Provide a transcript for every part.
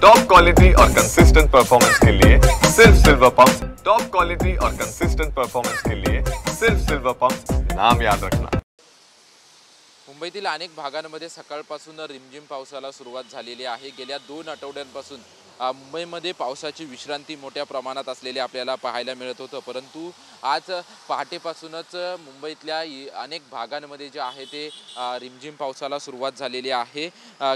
Top quality और consistent performance के लिए सिर्फ सिल्वर पंप्स। टॉप क्वालिटी और कंसिस्टेंट परफॉर्मेंस के लिए सिर्फ सिल्वर पंप्स, नाम याद रखना। मुंबईतील अनेक भागांमध्ये सकाळपासून रिमझिम पावसाला सुरुवात झालेली आहे। गेल्या 2 आठवड्यांपासून मुंबईमध्ये पावसाची विश्रांती मोठ्या प्रमाणात असलेली आपल्याला पाहायला मिळत होतं, परंतु आज पहाटेपासूनच मुंबईतल्या अनेक भागांमध्ये जे आहे ते रिमझिम पावसाला सुरुवात झालेली आहे।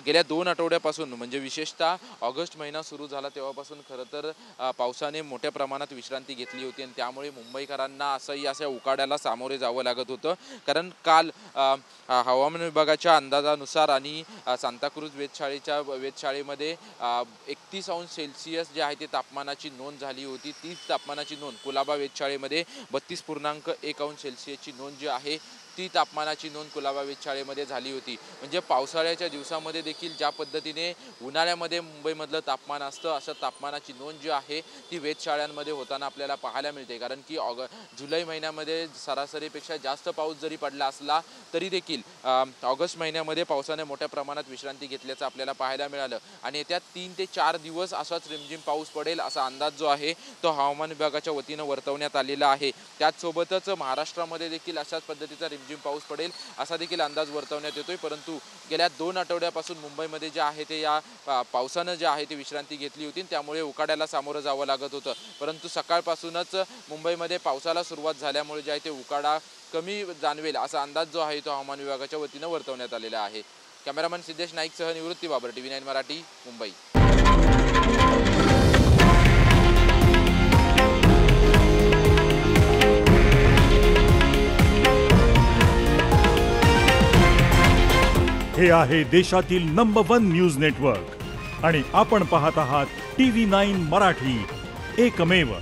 गेल्या 2 आठवड्यापासून म्हणजे विशेषतः ऑगस्ट महिना सुरू झाला तेव्हापासून खरं तर पावसाने मोठ्या प्रमाणात विश्रांती घेतली होती आणि त्यामुळे मुंबईकरांना अशा उकाड्याला सामोरे जावं लागत होतं। कारण काल हवामान विभागाच्या अंदाजानुसार आणि सांताक्रूज वेधशाळेमध्ये 31° सेल्सिअस जे आहे ते तापमानाची नोंद झाली होती। तीच तापमानाची नोंद कुलाबा वेधशाळेमध्ये 32.1° सेल्सिअसची नोंद जी आहे ती तापमानाची नोंद कुलाबा वेधशाळेमध्ये झाली होती। म्हणजे पावसाळ्याच्या दिवसामध्ये देखील ज्या पद्धतीने उन्हाळ्यामध्ये मुंबईमधलं तापमान असतं अशा तापमानाची नोंद जी आहे ती वेधशाळांमध्ये होताना आपल्याला पाहायला मिळते। कारण की जुलै महिन्यामध्ये सरासरीपेक्षा जास्त पाऊस जरी पडला असला तरी देखील ऑगस्ट महिन्यामध्ये पावसाने मोठ्या प्रमाणात विश्रांती घेतल्याचं आपल्याला पाहायला मिळालं आणि येत्या 3 ते 4 दिवस असाच रिमझिम पाऊस पडेल असा अंदाज जो आहे तो हवामान विभागाच्या वतीनं वर्तवण्यात आलेला आहे। त्याचसोबतच महाराष्ट्रामध्ये देखील अशाच पद्धतीचा रिमझिम पाऊस पडेल असा देखील अंदाज वर्तवण्यात येतोय। परंतु गेल्या 2 आठवड्यापासून मुंबईमध्ये जे आहे ते या पावसानं जे आहे ते विश्रांती घेतली होती त्यामुळे उकाड्याला सामोरं जावं लागत होतं, परंतु सकाळपासूनच मुंबईमध्ये पावसाला सुरुवात झाल्यामुळे जे आहे ते उकाडा कमी जाणवेल असा अंदाज जो आहे तो हवामान विभागाच्या वतीनं वर्तवण्यात आलेला आहे। कॅमेरामन सिद्धेश नाईकसह निवृत्ती बाबर, TV9 मराठी, मुंबई। हे आहे देशातील नंबर 1 न्यूज नेटवर्क आणि आपण पाहत आहात TV9 मराठी, एकमेव।